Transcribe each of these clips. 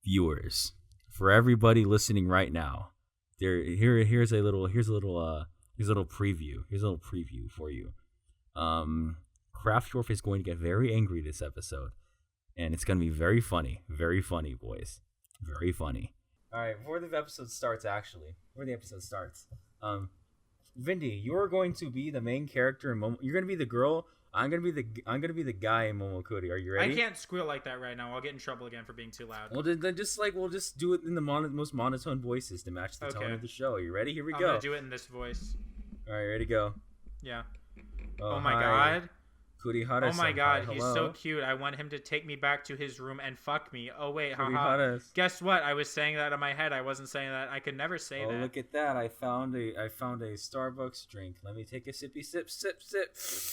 viewers, for everybody listening right now, here's a little preview. Here's a little preview for you. Craftsdwarf is going to get very angry this episode, and it's going to be very funny, boys, very funny. All right, before the episode starts, Vindy, you're going to be the main character in you're going to be the girl. I'm gonna be the guy in Momokuri. Are you ready? I can't squeal like that right now. I'll get in trouble again for being too loud. Well, then we'll just do it in the most monotone voices to match the tone of the show. Are you ready? Here we go. I'm gonna do it in this voice. All right, ready to go. Yeah. Oh my god. Kurihara. Oh my god, he's so cute. I want him to take me back to his room and fuck me. Oh wait, haha. Guess what? I was saying that in my head. I wasn't saying that. I could never say that. Oh, look at that. I found a Starbucks drink. Let me take a sippy sip.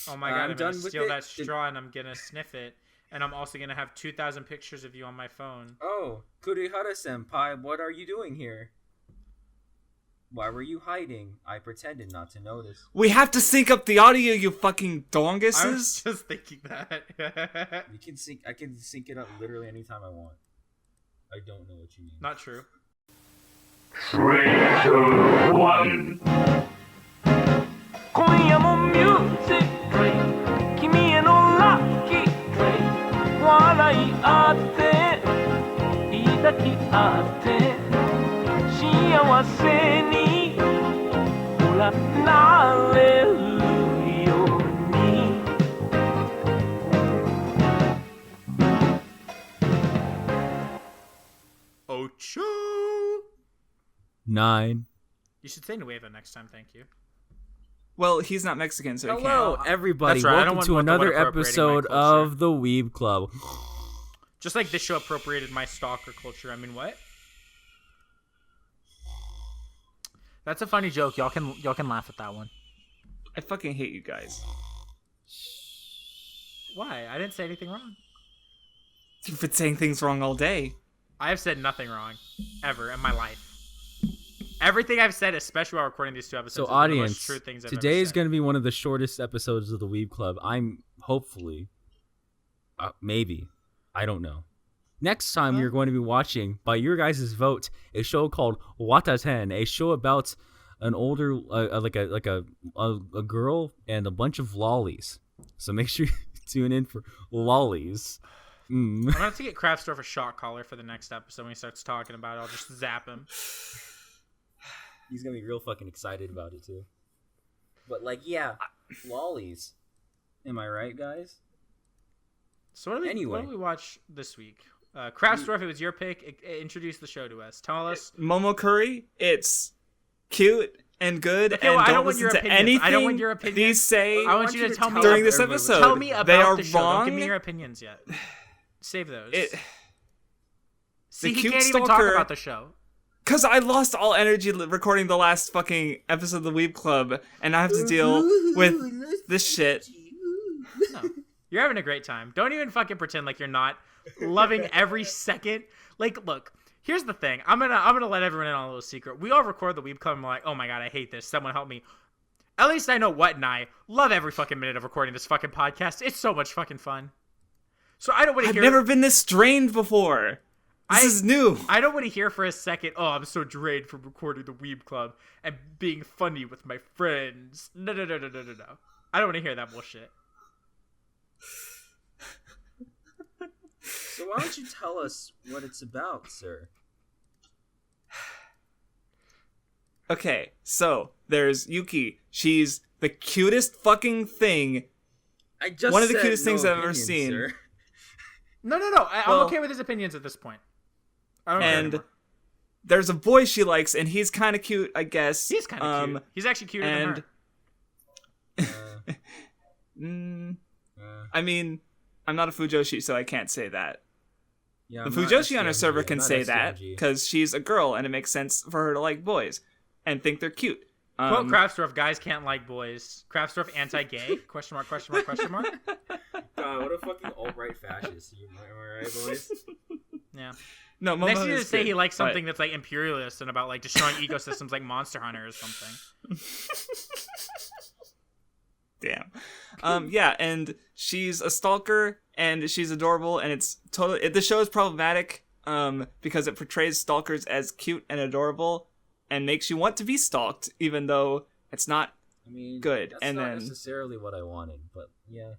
Oh my god, I'm gonna steal that straw and I'm gonna sniff it. And I'm also gonna have 2,000 pictures of you on my phone. Oh, Kurihara-senpai, what are you doing here? Why were you hiding? I pretended not to notice. We have to sync up the audio, you fucking donguses. I was just thinking that. I can sync it up literally anytime I want. I don't know what you mean. Not true. 3, 2, 1. 今夜もミュージック君へのラッキー笑い合って抱き合って幸せにほらなれるように Ocho! 9. You should say Nueva next time, thank you. Well, he's not Mexican, so he can't. Hello, everybody. Right. Welcome to another episode of the Weeb Club. Just like this show appropriated my stalker culture. I mean, what? That's a funny joke. Y'all can laugh at that one. I fucking hate you guys. Why? I didn't say anything wrong. You've been saying things wrong all day. I have said nothing wrong ever in my life. Everything I've said, especially while recording these 2 episodes, so is audience, one of the most true things I've today ever is said. going to be one of the shortest episodes of the Weeb Club. I'm hopefully, maybe, I don't know. Next time you're going to be watching, by your guys' vote, a show called WattheWut, a show about an older, like a girl and a bunch of lollies. So make sure you tune in for lollies. I'm gonna have to get Craftsdwarf a shock collar for the next episode when he starts talking about it. I'll just zap him. He's gonna be real fucking excited about it too. But like, yeah, lollies. Am I right, guys? So what do we watch this week? Craftsdwarf, it was your pick. Introduce the show to us. Tell us. Momokuri, it's cute and good, okay, and well, don't listen to anything I don't want your opinions. these say I want you to tell me during this episode. Tell me about they are the show. wrong. Don't give me your opinions yet. Save those. See, he cute can't even talk stalker, about the show. Because I lost all energy recording the last fucking episode of the Weeb Club, and I have to deal with this shit. No, you're having a great time. Don't even fucking pretend like you're not loving every second. Like, look, here's the thing. I'm gonna let everyone in on a little secret. We all record the Weeb Club and we're like, oh my god, I hate this. Someone help me. At least I know What and I love every fucking minute of recording this fucking podcast. It's so much fucking fun. So I don't want to hear. I've never been this drained before. This is new. I don't want to hear for a second, oh, I'm so drained from recording the Weeb Club and being funny with my friends. No. I don't want to hear that bullshit. So why don't you tell us what it's about, sir? Okay, so there's Yuki. She's the cutest fucking thing. One of the cutest things I've ever seen. Sir. No. I'm okay with his opinions at this point. I don't care anymore. There's a boy she likes, and he's kind of cute, I guess. He's kind of cute. He's actually cuter than her. I mean, I'm not a Fujoshi, so I can't say that. Yeah, the Fujoshi on our server can say that, because she's a girl, and it makes sense for her to like boys and think they're cute. Quote Craftsdwarf, guys can't like boys. Craftsdwarf anti-gay? Question mark. God, what a fucking alt-right fascist. Am I right, boys? Yeah. No, Momo next you to say good, he likes something that's like imperialist and about like destroying ecosystems like Monster Hunter or something. Damn. Yeah, and she's a stalker, and she's adorable, and it's totally. The show is problematic. because it portrays stalkers as cute and adorable and makes you want to be stalked, even though it's not good. That's and not then necessarily what I wanted, but yeah.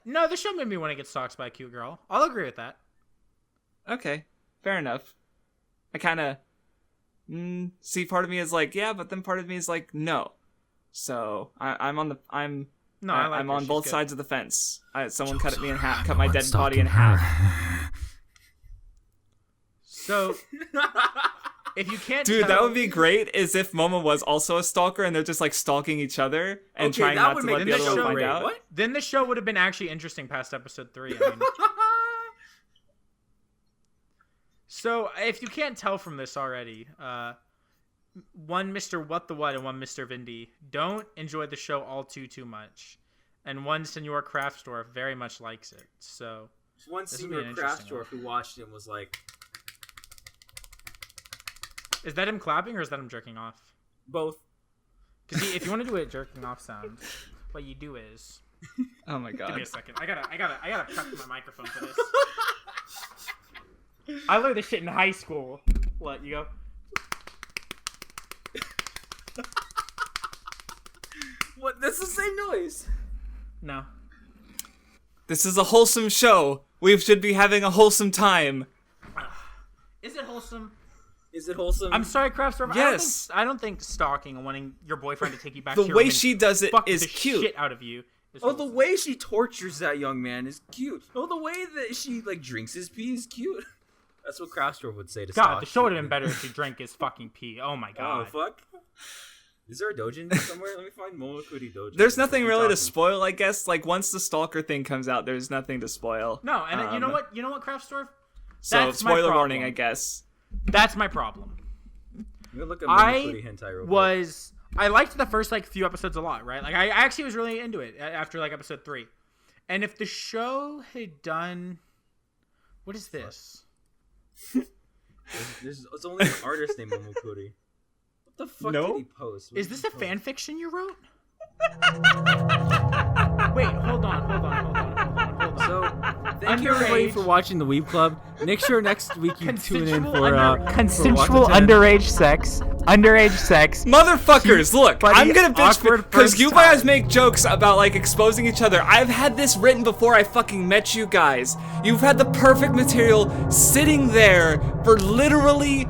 No, the show made me want to get stalked by a cute girl. I'll agree with that. Okay, fair enough. I kind of see, part of me is like, yeah, but then part of me is like, no. So I'm on both sides of the fence. Someone cut me in half, cut my dead body in half. So, if you can't, dude, that would be great. Is if Momo was also a stalker and they're just like stalking each other and trying not to let the other one find out. What? Then the show would have been actually interesting past episode 3. I mean. So, if you can't tell from this already, one Mr. WattheWut and one Mr. Vindy don't enjoy the show all too much, and one Senor Craftsdwarf very much likes it. So, one Senor Craftsdwarf who watched it was like, is that him clapping or is that him jerking off? Both. Because if you want to do a jerking off sound, what you do is. Oh my god. Give me a second. I gotta prep my microphone for this. I learned this shit in high school. What, you go? What? That's the same noise. No. This is a wholesome show. We should be having a wholesome time. Is it wholesome? Is it wholesome? I'm sorry, Craftsdwarf. Yes. I don't think stalking and wanting your boyfriend to take you back to the your way room she does it fuck is the cute. Shit out of you. The way she tortures that young man is cute. Oh, the way that she like drinks his pee is cute. That's what Craftsdwarf would say to God, the show would have been better if she drank his fucking pee. Oh my god. Oh, fuck. Is there a dojin somewhere? Let me find Momokuri dojin. There's nothing really to spoil, I guess. Like, once the Stalker thing comes out, there's nothing to spoil. No, and you know what? You know what, Craftsdwarf? So, spoiler warning, I guess. That's my problem. Look at Momokuri hentai real quick. I liked the first like few episodes a lot, right? Like I actually was really into it after like episode 3. And if the show had done, what is this? It's only an artist named Momokuri. What the fuck did he post? Is this a fan fiction you wrote? Wait, hold on. So, thank you everybody for watching the Weeb Club. Make sure next week you tune in for consensual underage sex. Motherfuckers, look, I'm gonna bitch because you guys make jokes about like exposing each other. I've had this written before I fucking met you guys. You've had the perfect material sitting there for literally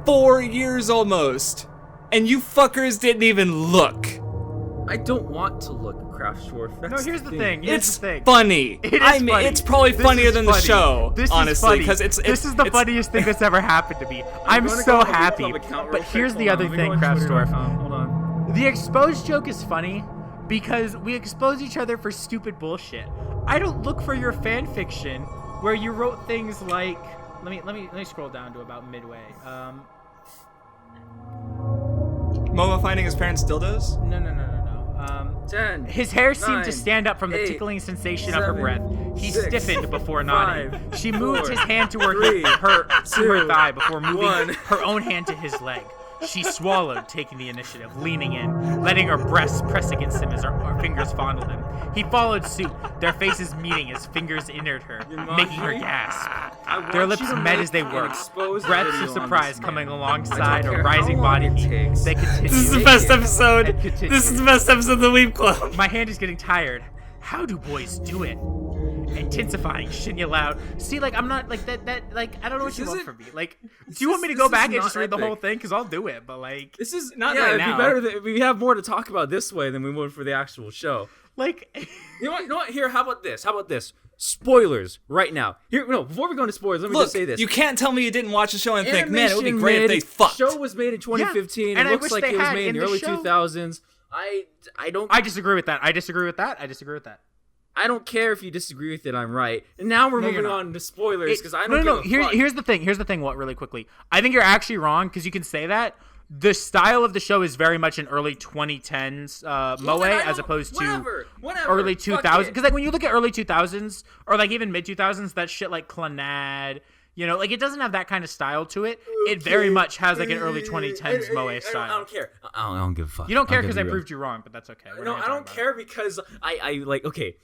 4 years almost, and you fuckers didn't even look. I don't want to look, Craftsdwarf. No, here's the thing. It's funny. Funny. It's probably funnier than the show, honestly, because this is the funniest thing that's ever happened to me. I'm so happy. But here's the other thing, Craftsdwarf. Hold on. The exposed joke is funny because we expose each other for stupid bullshit. I don't look for your fan fiction where you wrote things like. Let me scroll down to about midway. Momo finding his parents' dildos? No. 10. His hair seemed to 9, stand up from the 8, tickling sensation 7, of her breath. He 6, stiffened before nodding. 5, She moved 4, his hand to her 3, her 2, thigh before moving 1. her own hand to his leg. She swallowed, taking the initiative, leaning in, letting her breasts press against him as her fingers fondled him. He followed suit, their faces meeting as fingers entered her, making her gasp. Their lips met as they worked, breaths of surprise coming alongside a rising body heat. They continued. This is the best episode. This is the best episode of the Weeb Club. My hand is getting tired. How do boys do it? Intensifying, Shinya loud. See, like, I'm not, like, that like, I don't know what you want from me. Like, do you want me to go back and just read the whole thing? Because I'll do it, but, like... This is not right now. It'd be better that we have more to talk about this way than we would for the actual show. Like... You know what? Here, how about this? Spoilers, right now. Here, no, before we go into spoilers, let me just say this. You can't tell me you didn't watch the show and think, man, it would be great if they fucked. The show was made in 2015. Yeah, and it looks like it was made in the early 2000s. I disagree with that. I disagree with that. I don't care if you disagree with it. I'm right. And now we're moving on to spoilers because I don't give a fuck. Here's the thing. What really quickly? I think you're actually wrong because you can say that the style of the show is very much an early 2010s moe as opposed to early 2000s. Because like when you look at early 2000s or like even mid 2000s, that shit like Clannad. You know, like it doesn't have that kind of style to it. It very much has like an early 2010s moe style. I don't care. I don't give a fuck. You don't care because I proved you wrong, but that's okay. No, I don't care because I like. Okay,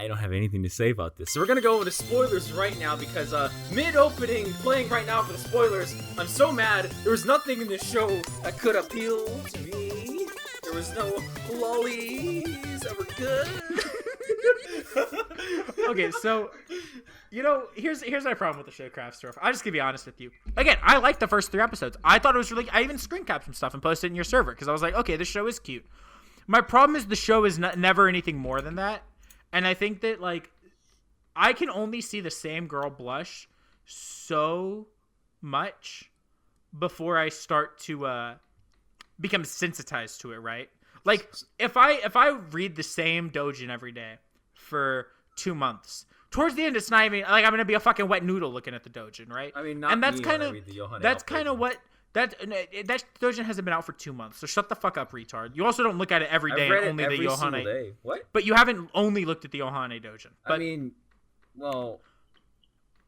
I don't have anything to say about this. So we're gonna go over the spoilers right now because mid-opening, playing right now for the spoilers, I'm so mad. There was nothing in this show that could appeal to me. There was no lollies that were good. Okay, so here's my problem with the show, Craftsdwarf. I'm just gonna be honest with you. Again, I liked the first 3 episodes. I thought it was really. I even screen capped some stuff and posted it in your server because I was like, okay, this show is cute. My problem is the show is never anything more than that. And I think that, like, I can only see the same girl blush so much before I start to become sensitized to it, right? Like, if I read the same doujin every day for 2 months, towards the end, it's not even, like, I'm going to be a fucking wet noodle looking at the doujin, right? I mean, not and that's me kind when of I read the Yohane that's outfit. kind of what... That doujin hasn't been out for 2 months, so shut the fuck up, retard. You also don't look at it every day, I've read and it only every the single Yohane. day. What? But you haven't only looked at the Yohane doujin. But I mean, well,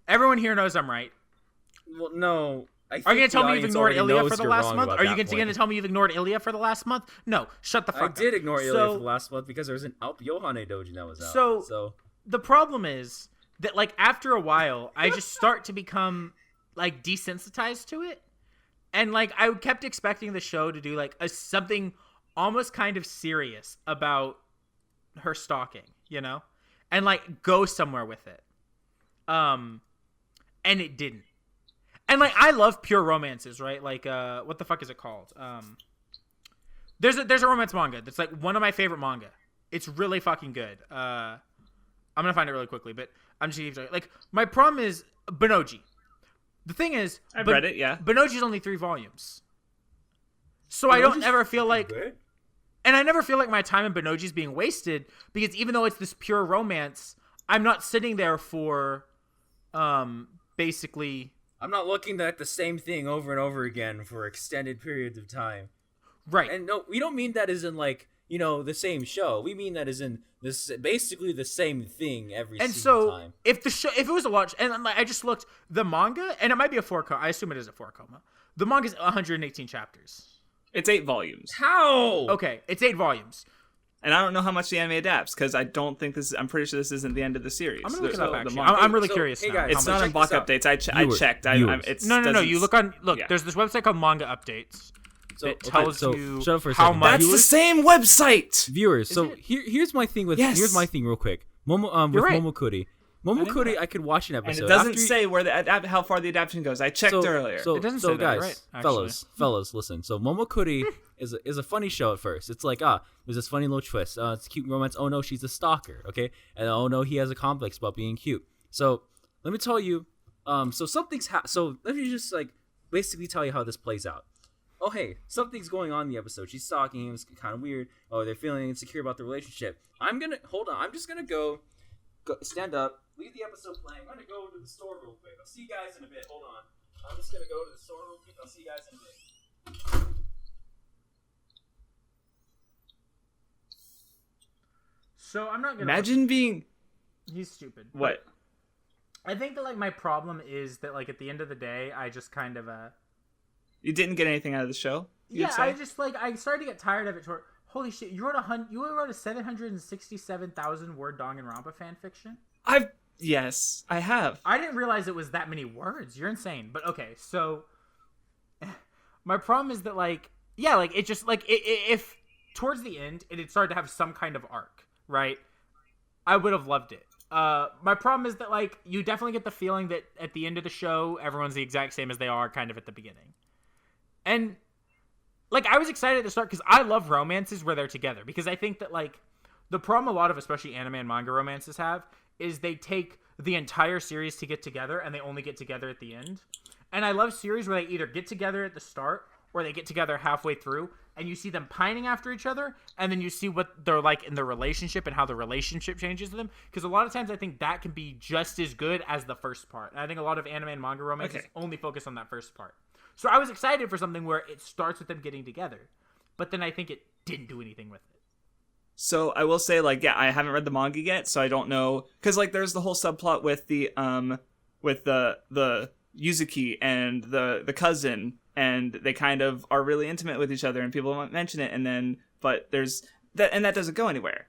everyone here knows I'm right. well, no. Are you going to tell me you've ignored Ilya for the last month? Are you going to to tell me you've ignored Ilya for the last month? No, shut the fuck up. I did ignore Ilya So- for the last month because there was an Yohane doujin that was out. So- The problem is that, like, after a while, I just start to become, like, desensitized to it. And, like, I kept expecting the show to do, like, something almost kind of serious about her stalking, you know? And, like, go somewhere with it. And it didn't. And, like, I love pure romances, right? Like, what the fuck is it called? There's a romance manga that's, like, one of my favorite manga. It's really fucking good. I'm gonna find it really quickly, but I'm just gonna keep talking. Like, my problem is Benoji. The thing is, I've read it, yeah. Benoji's only 3 volumes. So I don't ever feel like... Good. And I never feel like my time in Benoji's being wasted, because even though it's this pure romance, I'm not sitting there for, basically... I'm not looking at the same thing over and over again for extended periods of time. Right. And no, we don't mean that as in, like, you know, the same show. We mean that as in this basically the same thing every And single so, time. if it was a watch, and I just looked, the manga, and it might be a 4 I assume it is a 4 coma. The manga is 118 chapters. It's 8 volumes. How? Okay, it's 8 volumes. And I don't know how much the anime adapts, because I don't think I'm pretty sure this isn't the end of the series. I'm gonna look it up, actually. manga- I'm really So, curious hey, now. guys, It's How not much- on block this out. updates. I Viewers, checked. viewers. It's No. doesn't- You look on. Look, yeah. there's this website called Manga Updates. So, It tells so you shut up for a how second. much- That's the viewers- same website. Viewers, so it? here's my thing with Yes. here's my thing real quick. With You're right. Momokuri. Momokuri, I could watch an And episode. it doesn't After you- say where how far the adaptation goes. I checked earlier. So, It doesn't so say that, guys, right, actually. fellas, listen. So Momokuri is a funny show at first. It's like, there's this funny little twist. It's a cute romance. Oh no, she's a stalker. Okay, and oh no, he has a complex about being cute. So let me tell you. So something's so let me just like basically tell you how this plays out. Oh hey, something's going on in the episode. She's stalking him. It's kind of weird. Oh, they're feeling insecure about the relationship. I'm just gonna go stand up. Leave the episode playing. I'm gonna go to the store real quick. I'll see you guys in a bit. Hold on. I'm just gonna go to the store real quick. I'll see you guys in a bit. So I'm not gonna Imagine being He's stupid. what? I think that, like, my problem is that, like, at the end of the day, I just kind of You didn't get anything out of the show? You'd say? I just, like, I started to get tired of it. Holy shit! You wrote a 767,000 word Danganronpa fan fiction. Yes, I have. I didn't realize it was that many words. You're insane. But okay, so my problem is that, like, yeah, like, it just, like, if towards the end it had started to have some kind of arc, right? I would have loved it. My problem is that, like, you definitely get the feeling that at the end of the show, everyone's the exact same as they are kind of at the beginning. And, like, I was excited at the start because I love romances where they're together. Because I think that, like, the problem a lot of especially anime and manga romances have is they take the entire series to get together and they only get together at the end. And I love series where they either get together at the start or they get together halfway through and you see them pining after each other and then you see what they're like in the relationship and how the relationship changes them. Because a lot of times I think that can be just as good as the first part. And I think a lot of anime and manga romances only focus on that first part. So I was excited for something where it starts with them getting together. But then I think it didn't do anything with it. So I will say, like, yeah, I haven't read the manga yet, so I don't know, because, like, there's the whole subplot with the Yuzuki and the cousin, and they kind of are really intimate with each other, and people won't mention it, and then, but there's that doesn't go anywhere,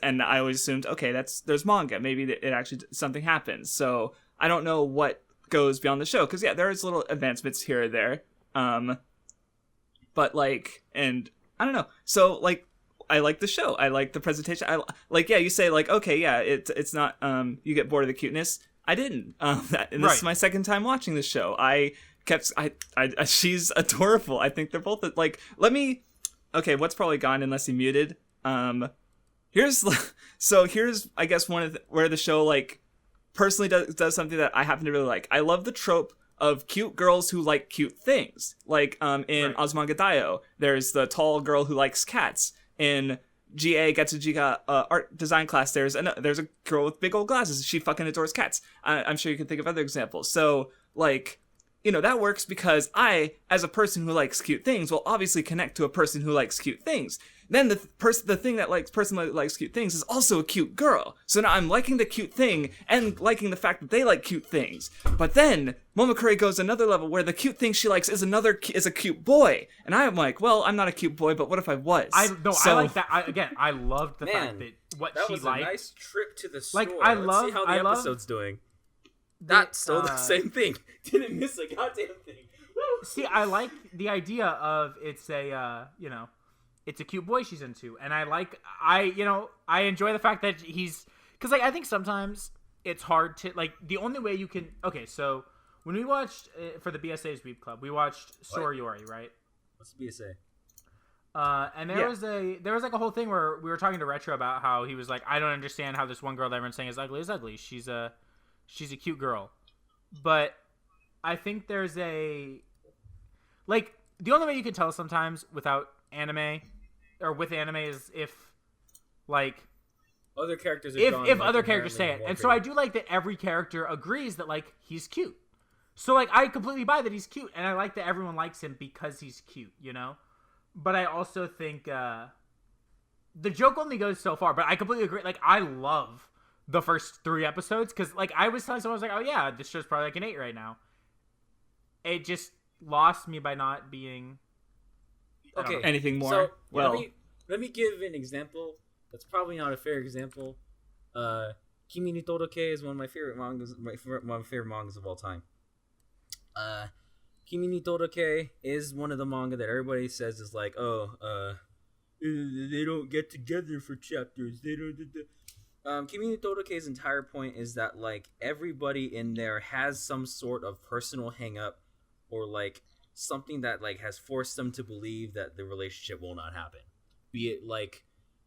and I always assumed, okay, there's manga, maybe it actually something happens. So I don't know what goes beyond the show, because there's little advancements here or there, but like, and I don't know. So like, I like the show, I like the presentation, I like, you say like, okay, it's not you get bored of the cuteness. I didn't, and this is my second time watching the show. I she's adorable. I think they're both like, okay, what's probably gone unless he muted. Here's I guess one of where the show like personally does something that I happen to really like. I love the trope of cute girls who like cute things. Like in Azumanga Daioh, there's the tall girl who likes cats. In GA Getsujiga art design class, there's a girl with big old glasses. She fucking adores cats. I'm sure you can think of other examples. So like, that works because I, as a person who likes cute things, will obviously connect to a person who likes cute things. Then the thing that person that likes cute things is also a cute girl. So now I'm liking the cute thing and liking the fact that they like cute things. But then Momokuri goes another level where the cute thing she likes is a cute boy, and I'm like, well, I'm not a cute boy, but what if I was? I like that. I loved the fact that that she was liked. A nice trip to the store. Like Let's see how the episode's doing. That's still the same thing. Didn't miss a goddamn thing. Woo! See, I like the idea of it's a it's a cute boy she's into, and I enjoy the fact that he's, because like I think sometimes it's hard to like, the only way you can, okay, so when we watched for the BSA's Weeb Club, we watched Sorayori, right? What's the BSA? And there was like a whole thing where we were talking to Retro about how he was like, I don't understand how this one girl that everyone's saying is ugly. She's a cute girl. But I think there's the only way you can tell sometimes without anime or with anime is if like other characters are if other characters say it. And so I do like that every character agrees that like he's cute. So like I completely buy that he's cute, and I like that everyone likes him because he's cute, But I also think the joke only goes so far, but I completely agree. Like I love the first 3 episodes, because like I was telling someone, I was like, oh yeah, this show's probably like an 8 right now. It just lost me by not being anything more. So, let me give an example. That's probably not a fair example. Kimi ni Todoke is one of my favorite mangas. One of my favorite mangas of all time. Kimi ni Todoke is one of the manga that everybody says is like, they don't get together for chapters. They don't. Kimi ni Todoke's entire point is that like everybody in there has some sort of personal hang up, or like something that like has forced them to believe that the relationship will not happen. Be it like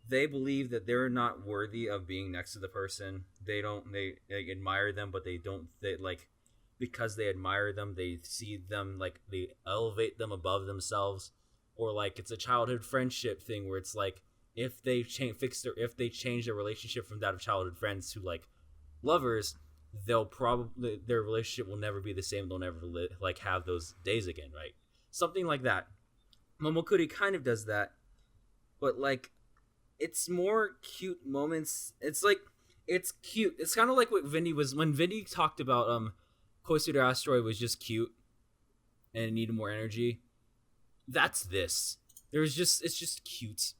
they believe that they're not worthy of being next to the person. They admire them, but because they admire them, they see them like they elevate them above themselves, or like it's a childhood friendship thing where it's like if they change their relationship from that of childhood friends to like lovers, their relationship will never be the same. They'll never have those days again, right? Something like that. Momokuri kind of does that, but like it's more cute moments. It's like it's cute. It's kind of like what Vindy was when Vindy talked about Koisuda Asteroid was just cute and needed more energy. That's this. It's just cute.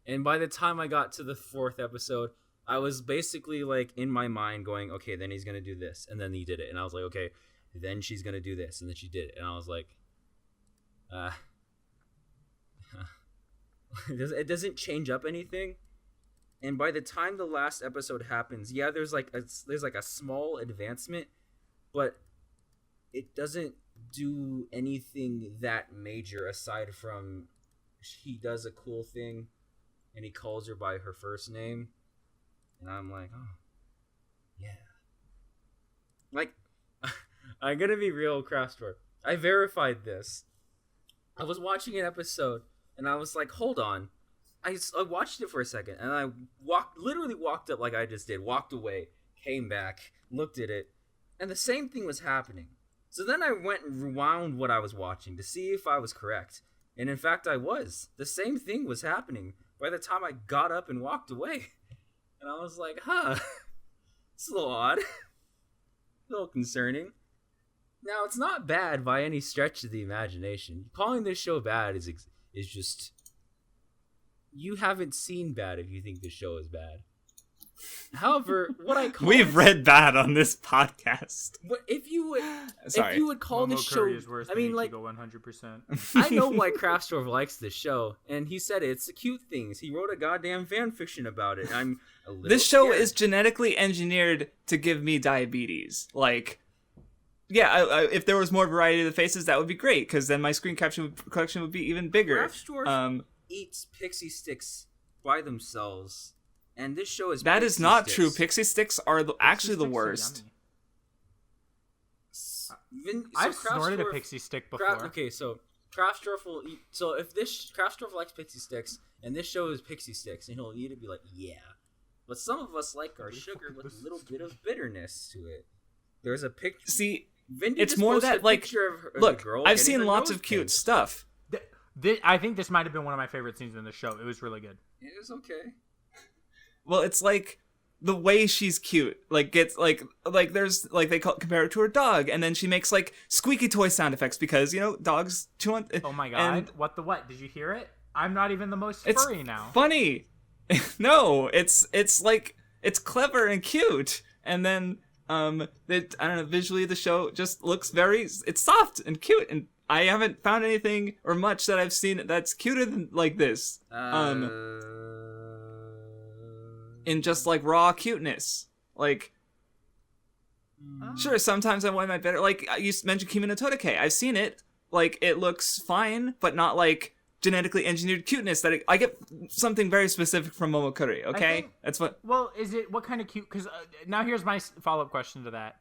And by the time I got to the 4th episode, I was basically like in my mind going, okay, then he's gonna do this, and then he did it, and I was like, okay, then she's gonna do this, and then she did it, and I was like, it doesn't change up anything. And by the time the last episode happens, there's like a small advancement, but it doesn't do anything that major aside from he does a cool thing and he calls her by her first name, and I'm like, oh yeah, like I'm gonna be real, Craftsdwarf. I verified this. I was watching an episode and I was like, hold on. I watched it for a second and I literally walked up like I just did, walked away, came back, looked at it, and the same thing was happening. So then I went and rewound what I was watching to see if I was correct. And in fact, I was. The same thing was happening by the time I got up and walked away. And I was like, it's a little odd. A little concerning. Now, it's not bad by any stretch of the imagination. Calling this show bad is just you haven't seen bad if you think the show is bad. However, what I call We've read bad on this podcast. But if you Sorry. if you would call this show, Momo-Kyuri is worse I than mean, like, Ichigo 100%. I know why Craftsdwarf likes this show, and he said it's the cute things. He wrote a goddamn fan fiction about it. I'm a little This show scared. is genetically engineered to give me diabetes. Like, yeah, if there was more variety of the faces, that would be great, because then my screen capture collection would be even bigger. Craftsdwarf eats pixie sticks by themselves, and this show is That is not sticks. true. Pixie sticks are actually the Pixie worst. sticks are yummy. I've snorted a Craftsdwarf- pixie stick before. Okay, so Craftsdwarf will eat. So if this Craftsdwarf likes pixie sticks, and this show is pixie sticks, and he'll eat it, be like, yeah. But some of us like our sugar with a little bit of bitterness to it. There's a picture. See, Vindy it's just more posted that, a like, picture of her, look, the girl I've getting seen her lots nose of cute pinched. stuff. I think this might have been one of my favorite scenes in the show. It was really good. It was okay. Well, it's like the way she's cute. Like, gets like there's like they compare it to her dog, and then she makes like squeaky toy sound effects because dogs chew on. Oh my god! And What? Did you hear it? I'm not even the most it's furry now. funny. No, it's like it's clever and cute, and then I don't know. Visually, the show just looks it's soft and cute, and I haven't found anything or much that I've seen that's cuter than like this. In just like raw cuteness, like sure, sometimes I want my better. Like you mentioned Kimi no Todake, I've seen it. Like it looks fine, but not like genetically engineered cuteness. That I get something very specific from Momokuri. Okay, that's what. Well, is it what kind of cute? Because now here's my follow-up question to that.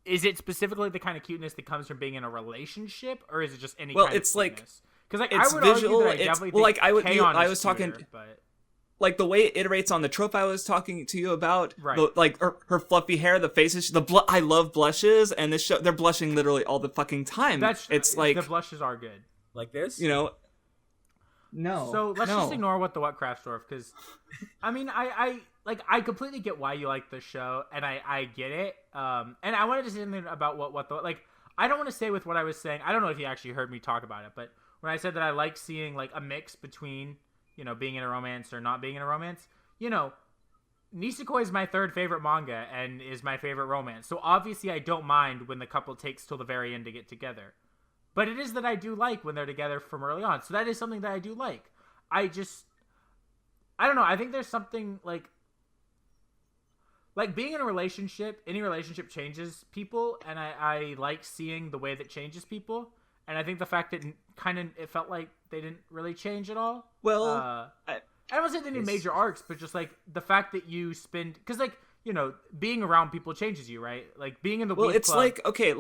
Is it specifically the kind of cuteness that comes from being in a relationship, or is it just any? Well, kind it's of like cuteness? Because like it's I would visual. argue that I It's definitely well, like think I K-On! was is talking. cuter, but Like the way it iterates on the trope I was talking to you about, Right. like her fluffy hair, the faces, I love blushes, and this show they're blushing literally all the fucking time. It's like the blushes are good. Like this? No. So let's just ignore what Craftsdwarf, because I mean I completely get why you like the show, and I get it. And I wanted to say something about I don't want to say with what I was saying. I don't know if you actually heard me talk about it, but when I said that I like seeing like a mix between being in a romance or not being in a romance, Nisekoi is my third favorite manga and is my favorite romance. So obviously I don't mind when the couple takes till the very end to get together. But it is that I do like when they're together from early on. So that is something that I do like. I don't know. I think there's something like being in a relationship, any relationship changes people. And I like seeing the way that changes people. And I think the fact that it felt like they didn't really change at all. Well, I don't say any major arcs, but just like the fact that you spend, because being around people changes you, right? Like being in the Weeb it's Club, like okay,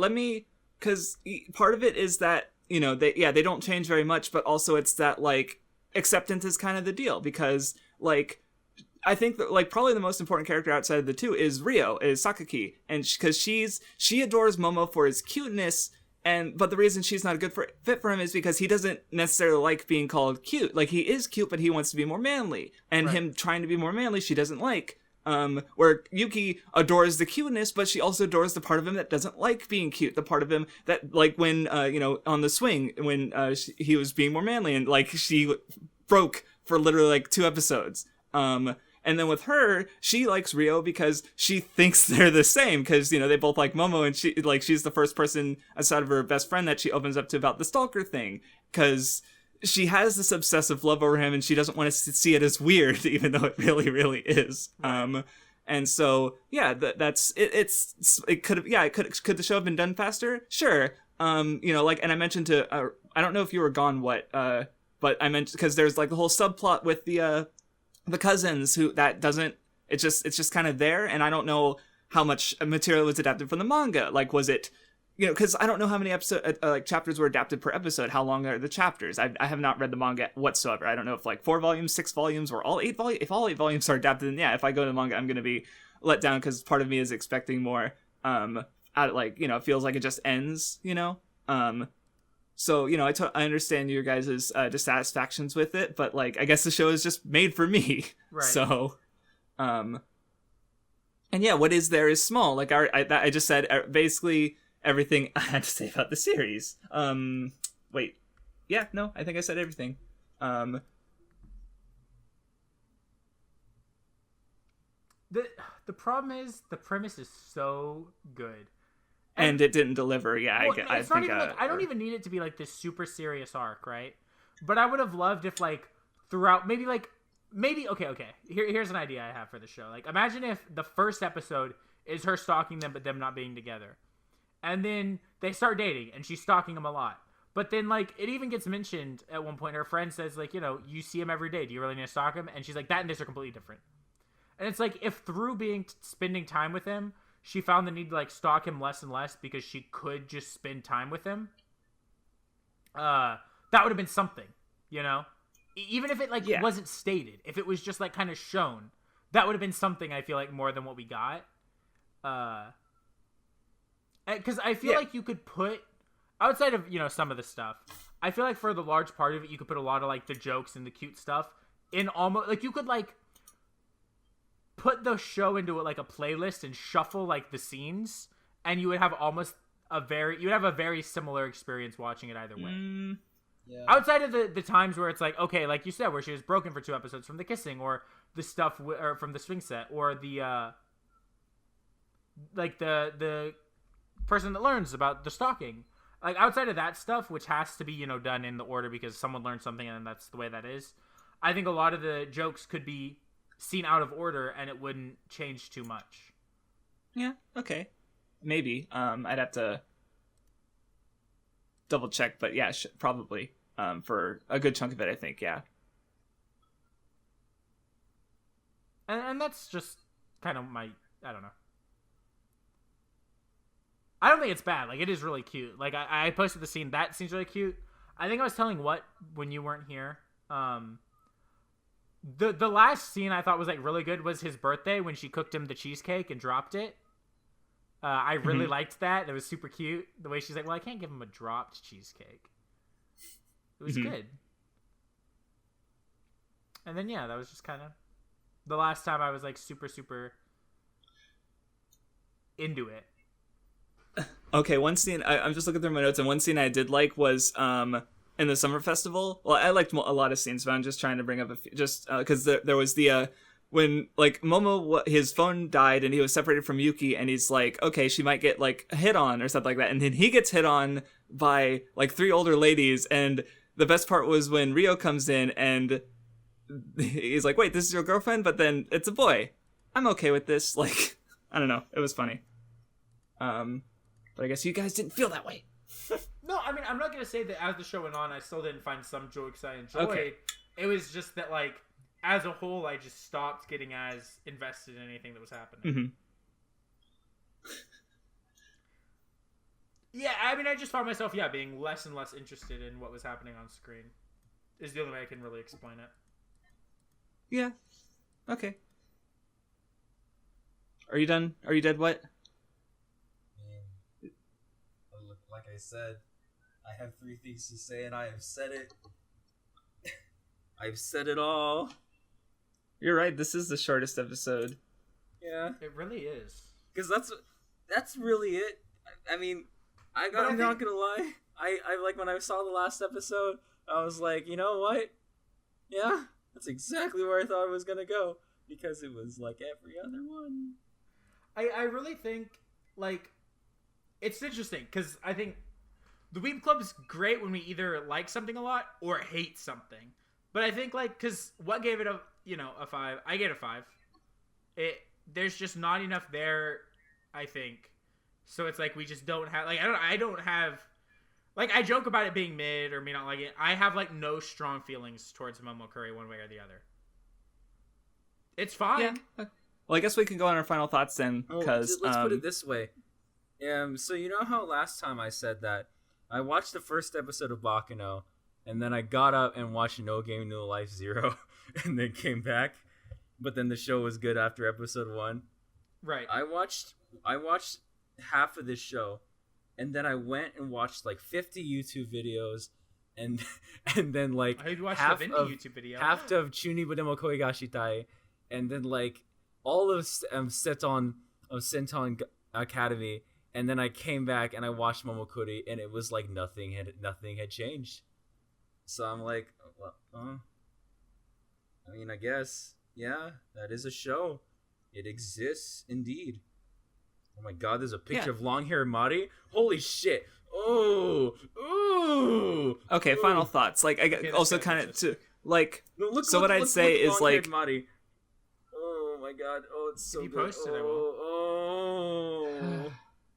because part of it is that they don't change very much, but also it's that like acceptance is kind of the deal, because like I think that like probably the most important character outside of the two is Sakaki, and because she adores Momo for his cuteness. But the reason she's not a good fit for him is because he doesn't necessarily like being called cute. Like, he is cute, but he wants to be more manly. And Right. him trying to be more manly, she doesn't like. Where Yuki adores the cuteness, but she also adores the part of him that doesn't like being cute. The part of him that, like, when, on the swing, when he was being more manly, and, like, she broke for literally, like, 2 episodes. And then with her, she likes Rio because she thinks they're the same, because, they both like Momo, and she's the first person outside of her best friend that she opens up to about the Stalker thing, because she has this obsessive love over him, and she doesn't want to see it as weird, even though it really, really is. And so, yeah, that's it. Could the show have been done faster? Sure. And I mentioned I don't know if you were gone, but I mentioned, because there's like the whole subplot with the cousins it's just kind of there, and I don't know how much material was adapted from the manga. Like, was it, because I don't know how many chapters were adapted per episode. How long are the chapters? I have not read the manga whatsoever. I don't know if like 4 volumes, 6 volumes, or all 8 volumes. If all 8 volumes are adapted, then yeah, if I go to the manga, I'm going to be let down, because part of me is expecting more. It feels like it just ends, So, I understand your guys' dissatisfactions with it, but, like, I guess the show is just made for me. Right. So, and yeah, what is there is small. Like, I just said basically everything I had to say about the series. Wait. Yeah, no, I think I said everything. the problem is the premise is so good. And it didn't deliver. Yeah, well, I it's think not even like, I don't even need it to be like this super serious arc, right? But I would have loved if like throughout maybe okay. Here's an idea I have for the show. Like imagine if the first episode is her stalking them but them not being together. And then they start dating and she's stalking him a lot. But then like it even gets mentioned at one point, her friend says like, you see him every day. Do you really need to stalk him? And she's like, that and this are completely different. And it's like if through spending time with him, she found the need to like stalk him less and less because she could just spend time with him. That would have been something, even if it like wasn't stated. If it was just like kind of shown, that would have been something. I feel like more than what we got. Because I feel like you could put outside of some of the stuff. I feel like for the large part of it, you could put a lot of like the jokes and the cute stuff in almost like you could like put the show into like a playlist and shuffle like the scenes, and you would have almost a very similar experience watching it either way. Yeah. Outside of the times where it's like, okay, like you said, where she was broken for 2 episodes from the kissing, or the stuff or from the swing set, or the like the person that learns about the stalking. Like outside of that stuff, which has to be done in the order because someone learned something and that's the way that is. I think a lot of the jokes could be seen out of order and it wouldn't change too much. Yeah, okay. Maybe. I'd have to double check, but yeah, probably. For a good chunk of it, I think, yeah. And that's just kind of I don't know. I don't think it's bad. Like, it is really cute. Like, I posted the scene. That scene's really cute. I think I was telling when you weren't here. The last scene I thought was like really good was his birthday when she cooked him the cheesecake and dropped it. I really liked that. It was super cute. The way she's like, well, I can't give him a dropped cheesecake. It was good. And then, yeah, that was just kind of the last time I was like super, super into it. Okay, one scene, I'm just looking through my notes, and one scene I did like was in the summer festival. Well, I liked a lot of scenes, but I'm just trying to bring up a few, just because there was the when like Momo, his phone died and he was separated from Yuki, and he's like, okay, she might get like hit on or something like that, and then he gets hit on by like 3 older ladies, and the best part was when Rio comes in and he's like, wait, this is your girlfriend, but then it's a boy. I'm okay with this. Like, I don't know, it was funny. But I guess you guys didn't feel that way. No, I mean, I'm not going to say that as the show went on, I still didn't find some jokes I enjoyed. Okay. It was just that, like, as a whole, I just stopped getting as invested in anything that was happening. Mm-hmm. Yeah, I mean, I just found myself, being less and less interested in what was happening on screen. Is the only way I can really explain it. Yeah. Okay. Are you done? Are you dead? What? Like I said, I have 3 things to say, and I have said it. I've said it all. You're right. This is the shortest episode. Yeah, it really is. Because that's really it. I mean, I'm not gonna lie. I like when I saw the last episode, I was like, you know what? Yeah, that's exactly where I thought it was gonna go, because it was like every other one. I really think like. It's interesting, because I think the Weeb Club is great when we either like something a lot or hate something. But I think, like, because what gave it a 5? I gave it a 5. There's just not enough there, I think. So it's like we just don't have, like, I don't have, like, I joke about it being mid or me not like it. I have, like, no strong feelings towards Momokuri one way or the other. It's fine. Yeah. Well, I guess we can go on our final thoughts then, because... let's put it this way. So you know how last time I said that I watched the first episode of Baccano, and then I got up and watched No Game No Life 0, and then came back, but then the show was good after episode 1. Right. I watched half of this show, and then I went and watched like 50 YouTube videos, and then like I watched half the Vindy of YouTube video, half of Chuni Budemo Koigashitai, and then like all of Senton Academy. And then I came back and I watched Momokuri, and it was like nothing had changed. So I'm like, well, I mean, I guess, yeah, that is a show. It exists indeed. Oh my god, there's a picture Yeah. of long-haired Mari. Holy shit. Oh. Ooh. Okay, final thoughts. Like, Okay, also that's good. kind of to like. No, look, So look, what I'd look, say look, is, long-haired like- Mari. Oh my god. Oh, it's so you good. post it, I will. Oh.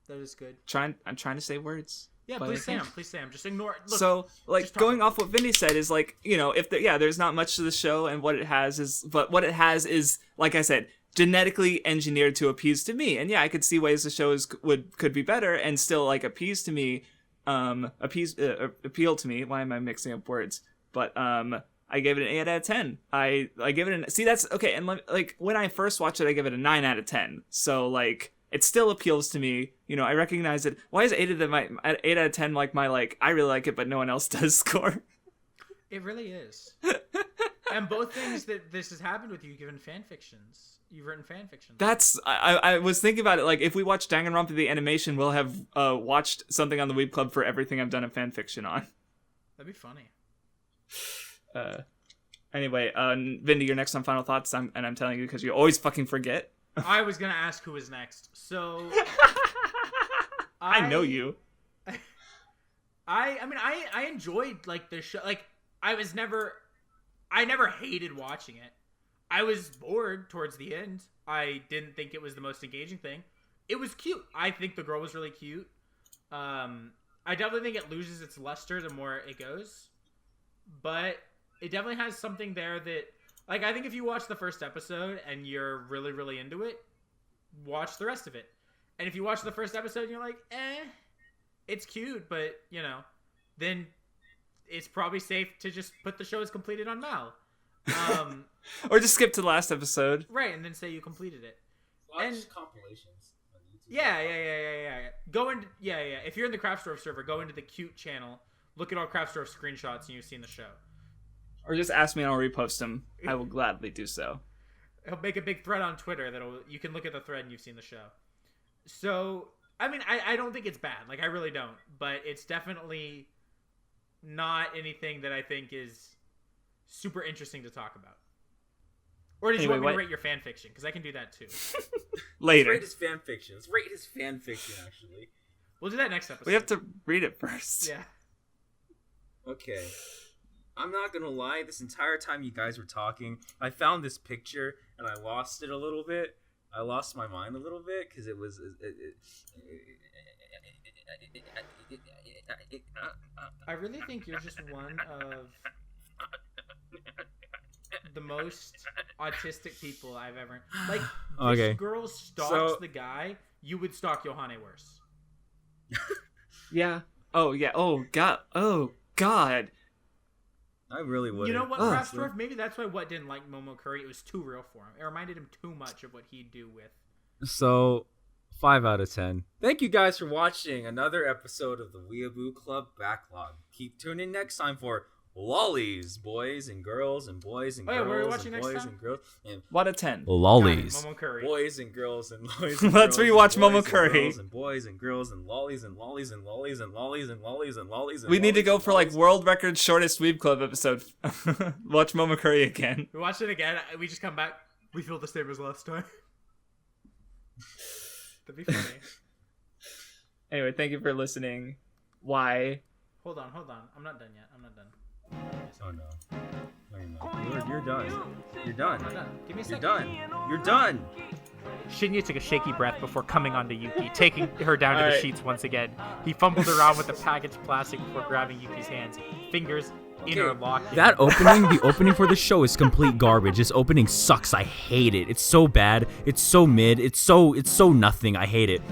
That is good. I'm trying to say words. Yeah, but I please say can't. them. Please say them. Just ignore it. Look, So, like, just talk going about off what Vindy said is, like, you know, if there's not much to the show, and what it has is, like I said, genetically engineered to appease to me. And yeah, I could see ways the show could be better and still, like, appeal to me. Appeal to me. Why am I mixing up words? But I gave it an 8 out of 10. I give it see, that's okay. And like, when I first watched it, I give it a 9 out of 10. So, like, it still appeals to me. You know, I recognize it. Why is 8 out of 10 like my, like, I really like it but no one else does score? it really is. And both things that this has happened with you, given fan fictions. You've written fan fiction. That's I was thinking about it. Like, if we watch Danganronpa the animation, we'll have watched something on the Weeb Club for everything I've done a fan fiction on. That'd be funny. Anyway, Vindy, you're next on final thoughts. I'm telling you because you always fucking forget. I was gonna ask who was next. So I know you. I mean I enjoyed, like, the show. Like, I never hated watching it. I was bored towards the end. I didn't think it was the most engaging thing. It was cute. I think the girl was really cute. I definitely think it loses its luster the more it goes. But it definitely has something there that, like, I think if you watch the first episode and you're really, really into it, watch the rest of it. And if you watch the first episode and you're like, it's cute, but, you know, then it's probably safe to just put the show as completed on Mal. Or just skip to the last episode. Right, and then say you completed it. Watch And- compilations on YouTube. Yeah. Go into, yeah. If you're in the Craftsdwarf server, go into the cute channel, look at all Craftsdwarf screenshots, and you've seen the show. Or just ask me and I'll repost them. I will gladly do so. He'll make a big thread on Twitter you can look at the thread and you've seen the show. So, I mean, I don't think it's bad. Like, I really don't. But it's definitely not anything that I think is super interesting to talk about. Or did you Anyway, want me to what- rate your fan fiction? Because I can do that too. Later. Rate his fan fiction. Let's rate his fan fiction, actually. We'll do that next episode. We have to read it first. Yeah. Okay. I'm not gonna lie, this entire time you guys were talking, I found this picture and I lost it a little bit. I lost my mind a little bit because it was. I really think you're just one of the most autistic people I've ever. Like, this Okay. girl stalks So- the guy, you would stalk Yohane worse. Yeah. Oh, yeah. Oh, God. Oh, God. I really would. You know what, Oh, Craftsdwarf? Maybe that's why What didn't like Momo-Kyuri. It was too real for him. It reminded him too much of what he'd do with. So, 5 out of 10. Thank you guys for watching another episode of the Weeaboo Club Backlog. Keep tuning next time for lollies, boys and girls and boys and Oh, yeah, girls what are we and watching next boys time? and girls and What a 10. lollies. Momo-Kyuri. Boys and girls and boys and Let's girls rewatch and boys and Momo-Kyuri. girls and boys and girls and lollies and lollies and lollies and lollies and lollies and lollies and We need to lollies go and for, like, lollies. world record shortest Weeb Club episode. Watch Momokuri again. We watched it again. We just come back. We feel the same as last time. That'd be funny. Anyway, thank you for listening. Why? Hold on. I'm not done yet. Oh no. No, you're not. You're done. You're done. I'm not done. Give me a You're second. done. You're done. Shinya took a shaky breath before coming onto Yuki, taking her down to the Alright. sheets once again. He fumbled around with the packaged plastic before grabbing Yuki's hands, fingers interlocking. That opening, the opening for the show is complete garbage. This opening sucks. I hate it. It's so bad. It's so mid. It's so nothing. I hate it.